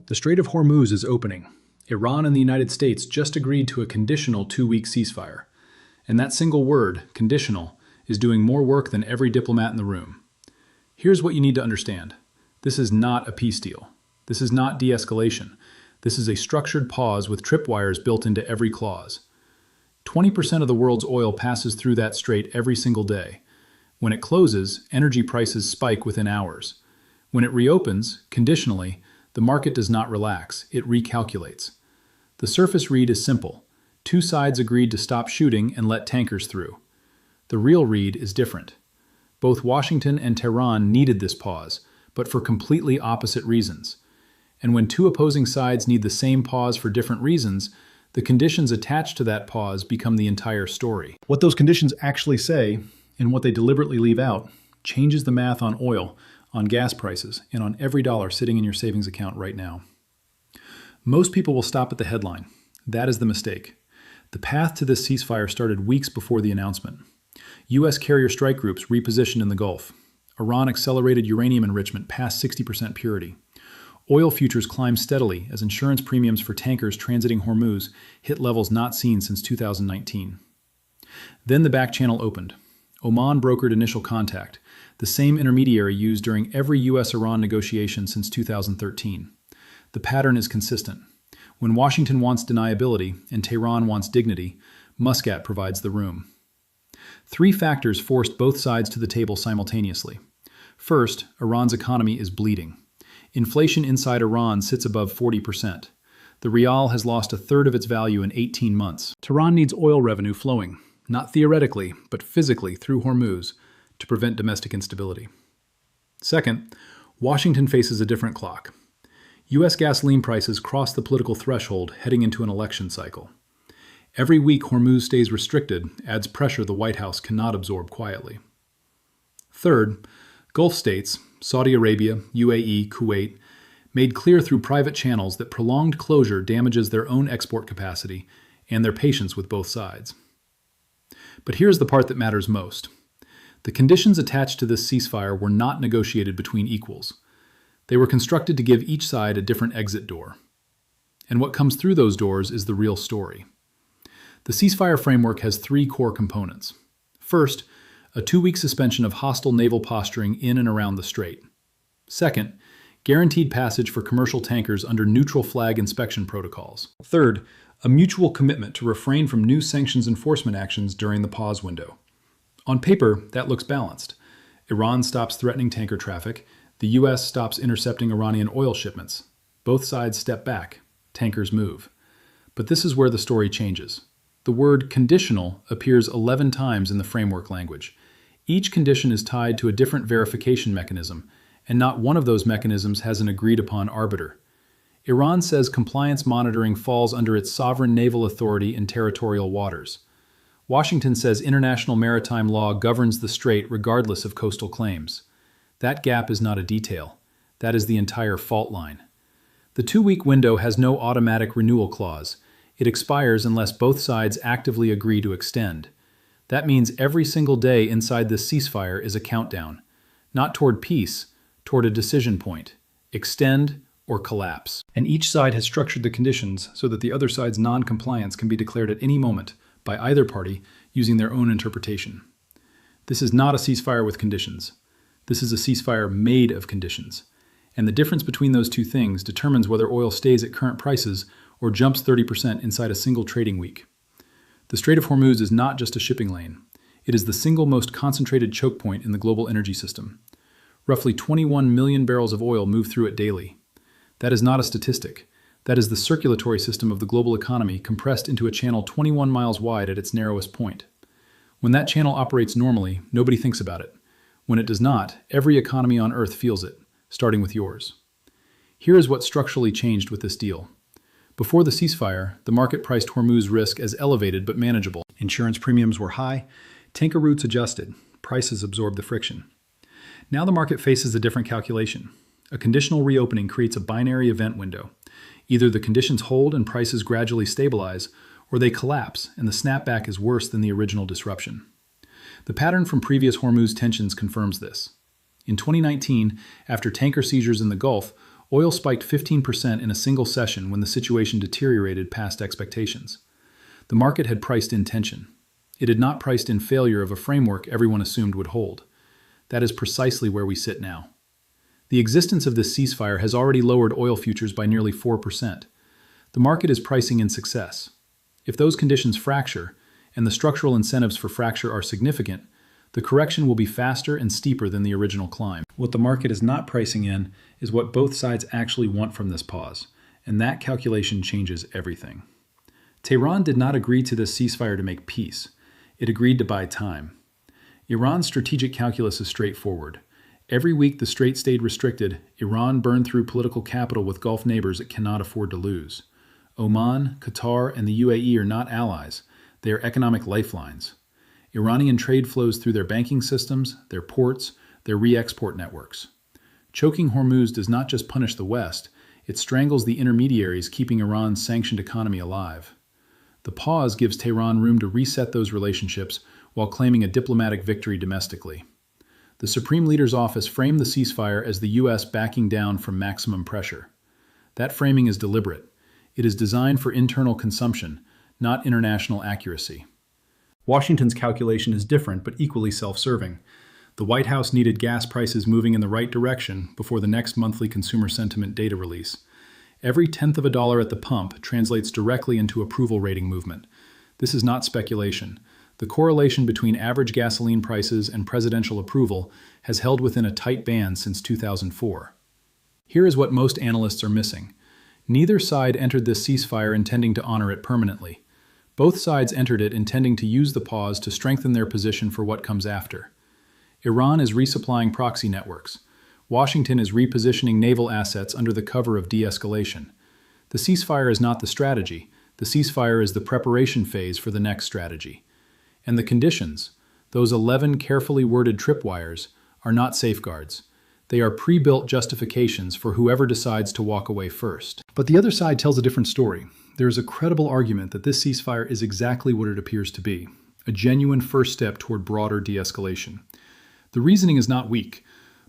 The Strait of Hormuz is opening. Iran and the United States just agreed to a conditional 2-week ceasefire. And that single word, conditional, is doing more work than every diplomat in the room. Here's what you need to understand. This is not a peace deal. This is not de-escalation. This is a structured pause with tripwires built into every clause. 20% of the world's oil passes through that strait every single day. When it closes, energy prices spike within hours. When it reopens, conditionally, the market does not relax, it recalculates. The surface read is simple. Two sides agreed to stop shooting and let tankers through. The real read is different. Both Washington and Tehran needed this pause, but for completely opposite reasons. And when two opposing sides need the same pause for different reasons, the conditions attached to that pause become the entire story. What those conditions actually say, and what they deliberately leave out, changes the math on oil, on gas prices, and on every dollar sitting in your savings account right now. Most people will stop at the headline. That is the mistake. The path to this ceasefire started weeks before the announcement. U.S. carrier strike groups repositioned in the Gulf. Iran accelerated uranium enrichment past 60% purity. Oil futures climbed steadily as insurance premiums for tankers transiting Hormuz hit levels not seen since 2019. Then the back channel opened. Oman brokered initial contact, the same intermediary used during every U.S.-Iran negotiation since 2013. The pattern is consistent. When Washington wants deniability and Tehran wants dignity, Muscat provides the room. Three factors forced both sides to the table simultaneously. First, Iran's economy is bleeding. Inflation inside Iran sits above 40%. The rial has lost a third of its value in 18 months. Tehran needs oil revenue flowing, not theoretically, but physically through Hormuz, to prevent domestic instability. Second, Washington faces a different clock. U.S. gasoline prices cross the political threshold heading into an election cycle. Every week Hormuz stays restricted adds pressure the White House cannot absorb quietly. Third, Gulf states, Saudi Arabia, UAE, Kuwait, made clear through private channels that prolonged closure damages their own export capacity and their patience with both sides. But here's the part that matters most. The conditions attached to this ceasefire were not negotiated between equals. They were constructed to give each side a different exit door. And what comes through those doors is the real story. The ceasefire framework has three core components. First, a 2-week suspension of hostile naval posturing in and around the strait. Second, guaranteed passage for commercial tankers under neutral flag inspection protocols. Third, a mutual commitment to refrain from new sanctions enforcement actions during the pause window. On paper, that looks balanced. Iran stops threatening tanker traffic. The U.S. stops intercepting Iranian oil shipments. Both sides step back. Tankers move. But this is where the story changes. The word conditional appears 11 times in the framework language. Each condition is tied to a different verification mechanism, and not one of those mechanisms has an agreed-upon arbiter. Iran says compliance monitoring falls under its sovereign naval authority in territorial waters. Washington says international maritime law governs the strait regardless of coastal claims. That gap is not a detail. That is the entire fault line. The 2-week window has no automatic renewal clause. It expires unless both sides actively agree to extend. That means every single day inside this ceasefire is a countdown, not toward peace, toward a decision point, extend or collapse. And each side has structured the conditions so that the other side's non-compliance can be declared at any moment by either party using their own interpretation. This is not a ceasefire with conditions. This is a ceasefire made of conditions. And the difference between those two things determines whether oil stays at current prices or jumps 30% inside a single trading week. The Strait of Hormuz is not just a shipping lane. It is the single most concentrated choke point in the global energy system. Roughly 21 million barrels of oil move through it daily. That is not a statistic. That is the circulatory system of the global economy compressed into a channel 21 miles wide at its narrowest point. When that channel operates normally, nobody thinks about it. When it does not, every economy on Earth feels it, starting with yours. Here is what structurally changed with this deal. Before the ceasefire, the market priced Hormuz risk as elevated but manageable. Insurance premiums were high, tanker routes adjusted, prices absorbed the friction. Now the market faces a different calculation. A conditional reopening creates a binary event window. Either the conditions hold and prices gradually stabilize, or they collapse and the snapback is worse than the original disruption. The pattern from previous Hormuz tensions confirms this. In 2019, after tanker seizures in the Gulf, Oil spiked 15% in a single session when the situation deteriorated past expectations. The market had priced in tension. It had not priced in failure of a framework everyone assumed would hold. That is precisely where we sit now. The existence of this ceasefire has already lowered oil futures by nearly 4%. The market is pricing in success. If those conditions fracture, and the structural incentives for fracture are significant, the correction will be faster and steeper than the original climb. What the market is not pricing in is what both sides actually want from this pause, and that calculation changes everything. Tehran did not agree to this ceasefire to make peace. It agreed to buy time. Iran's strategic calculus is straightforward. Every week the strait stayed restricted, Iran burned through political capital with Gulf neighbors it cannot afford to lose. Oman, Qatar, and the UAE are not allies. They are economic lifelines. Iranian trade flows through their banking systems, their ports, their re-export networks. Choking Hormuz does not just punish the West, it strangles the intermediaries keeping Iran's sanctioned economy alive. The pause gives Tehran room to reset those relationships while claiming a diplomatic victory domestically. The Supreme Leader's office framed the ceasefire as the U.S. backing down from maximum pressure. That framing is deliberate. It is designed for internal consumption, not international accuracy. Washington's calculation is different but equally self-serving. The White House needed gas prices moving in the right direction before the next monthly consumer sentiment data release. Every tenth of a dollar at the pump translates directly into approval rating movement. This is not speculation. The correlation between average gasoline prices and presidential approval has held within a tight band since 2004. Here is what most analysts are missing. Neither side entered this ceasefire intending to honor it permanently. Both sides entered it intending to use the pause to strengthen their position for what comes after. Iran is resupplying proxy networks. Washington is repositioning naval assets under the cover of de-escalation. The ceasefire is not the strategy. The ceasefire is the preparation phase for the next strategy. And the conditions, those 11 carefully worded tripwires, are not safeguards. They are pre-built justifications for whoever decides to walk away first. But the other side tells a different story. There is a credible argument that this ceasefire is exactly what it appears to be, a genuine first step toward broader de-escalation. The reasoning is not weak.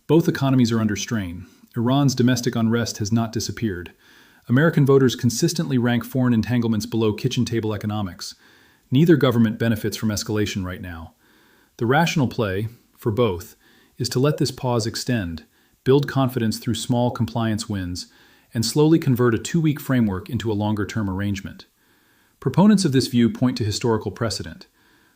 Both economies are under strain. Iran's domestic unrest has not disappeared. American voters consistently rank foreign entanglements below kitchen table economics. Neither government benefits from escalation right now. The rational play, for both, is to let this pause extend, build confidence through small compliance wins, and slowly convert a 2-week framework into a longer-term arrangement. Proponents of this view point to historical precedent.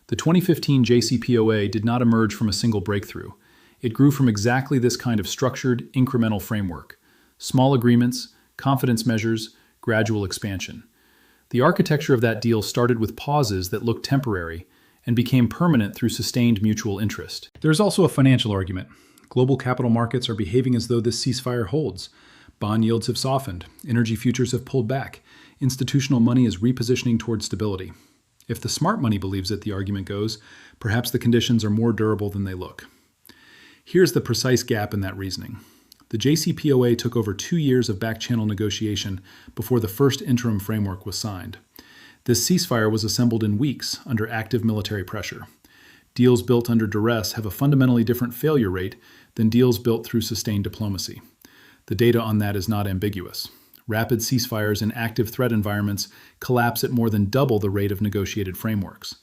The 2015 JCPOA did not emerge from a single breakthrough. It grew from exactly this kind of structured, incremental framework. Small agreements, confidence measures, gradual expansion. The architecture of that deal started with pauses that looked temporary and became permanent through sustained mutual interest. There's also a financial argument. Global capital markets are behaving as though this ceasefire holds. Bond yields have softened, energy futures have pulled back, institutional money is repositioning toward stability. If the smart money believes it, the argument goes, perhaps the conditions are more durable than they look. Here's the precise gap in that reasoning. The JCPOA took over 2 years of back-channel negotiation before the first interim framework was signed. This ceasefire was assembled in weeks under active military pressure. Deals built under duress have a fundamentally different failure rate than deals built through sustained diplomacy. The data on that is not ambiguous. Rapid ceasefires in active threat environments collapse at more than double the rate of negotiated frameworks.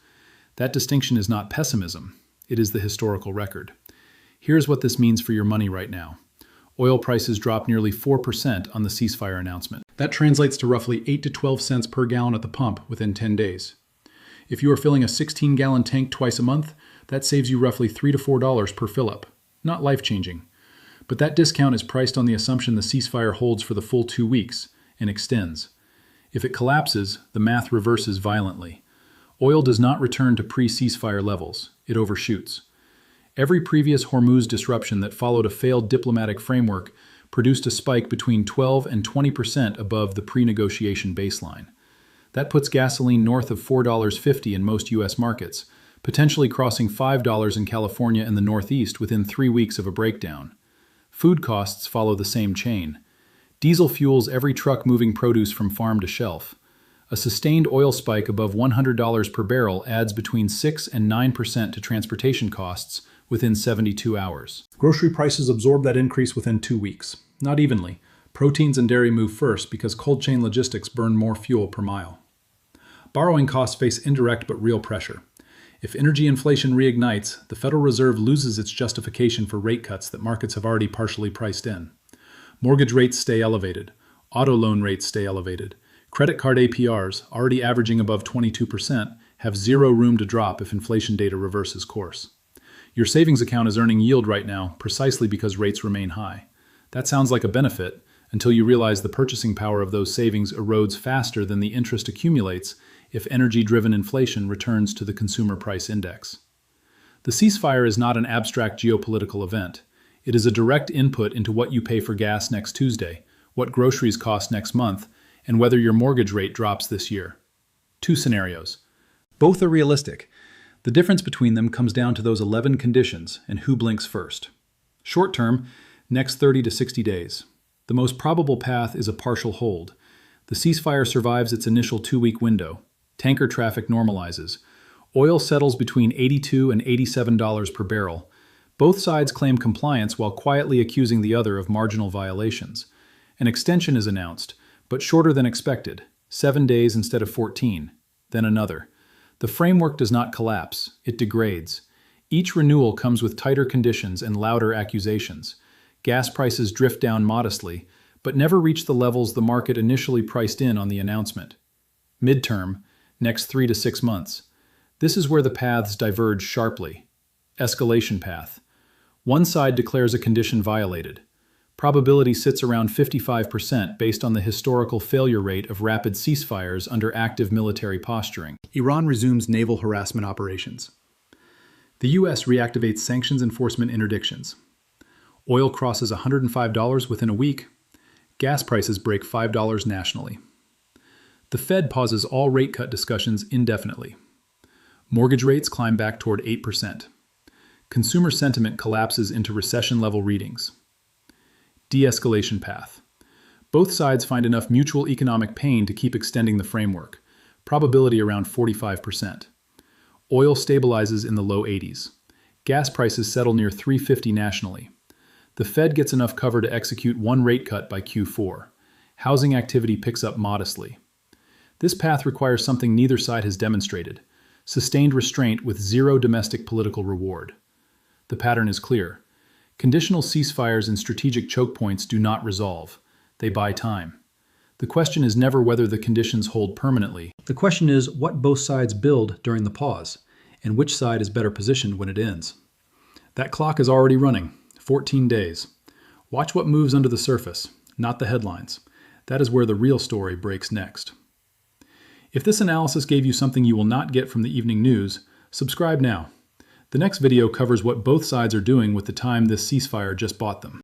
That distinction is not pessimism. It is the historical record. Here's what this means for your money right now. Oil prices dropped nearly 4% on the ceasefire announcement. That translates to roughly 8 to 12 cents per gallon at the pump within 10 days. If you are filling a 16-gallon tank twice a month, that saves you roughly $3 to $4 per fill-up. Not life-changing. But that discount is priced on the assumption the ceasefire holds for the full 2 weeks and extends. If it collapses, the math reverses violently. Oil does not return to pre-ceasefire levels. It overshoots. Every previous Hormuz disruption that followed a failed diplomatic framework produced a spike between 12 and 20% above the pre-negotiation baseline. That puts gasoline north of $4.50 in most U.S. markets, potentially crossing $5 in California and the Northeast within 3 weeks of a breakdown. Food costs follow the same chain. Diesel fuels every truck moving produce from farm to shelf. A sustained oil spike above $100 per barrel adds between 6 and 9% to transportation costs within 72 hours. Grocery prices absorb that increase within 2 weeks. Not evenly. Proteins and dairy move first because cold chain logistics burn more fuel per mile. Borrowing costs face indirect but real pressure. If energy inflation reignites, the Federal Reserve loses its justification for rate cuts that markets have already partially priced in. Mortgage rates stay elevated. Auto loan rates stay elevated. Credit card APRs, already averaging above 22%, have zero room to drop if inflation data reverses course. Your savings account is earning yield right now precisely because rates remain high. That sounds like a benefit until you realize the purchasing power of those savings erodes faster than the interest accumulates if energy-driven inflation returns to the consumer price index. The ceasefire is not an abstract geopolitical event. It is a direct input into what you pay for gas next Tuesday, what groceries cost next month, and whether your mortgage rate drops this year. Two scenarios. Both are realistic. The difference between them comes down to those 11 conditions and who blinks first. Short term, next 30 to 60 days. The most probable path is a partial hold. The ceasefire survives its initial 2-week window. Tanker traffic normalizes. Oil settles between $82 and $87 per barrel. Both sides claim compliance while quietly accusing the other of marginal violations. An extension is announced, but shorter than expected, 7 days instead of 14, then another. The framework does not collapse, it degrades. Each renewal comes with tighter conditions and louder accusations. Gas prices drift down modestly, but never reach the levels the market initially priced in on the announcement. Midterm, next 3 to 6 months. This is where the paths diverge sharply. Escalation path. One side declares a condition violated. Probability sits around 55% based on the historical failure rate of rapid ceasefires under active military posturing. Iran resumes naval harassment operations. The U.S. reactivates sanctions enforcement interdictions. Oil crosses $105 within a week. Gas prices break $5 nationally. The Fed pauses all rate cut discussions indefinitely. Mortgage rates climb back toward 8%. Consumer sentiment collapses into recession-level readings. De-escalation path. Both sides find enough mutual economic pain to keep extending the framework, probability around 45%. Oil stabilizes in the low 80s. Gas prices settle near $3.50 nationally. The Fed gets enough cover to execute one rate cut by Q4. Housing activity picks up modestly. This path requires something neither side has demonstrated: sustained restraint with zero domestic political reward. The pattern is clear. Conditional ceasefires and strategic choke points do not resolve. They buy time. The question is never whether the conditions hold permanently. The question is what both sides build during the pause, and which side is better positioned when it ends. That clock is already running, 14 days. Watch what moves under the surface, not the headlines. That is where the real story breaks next. If this analysis gave you something you will not get from the evening news, subscribe now. The next video covers what both sides are doing with the time this ceasefire just bought them.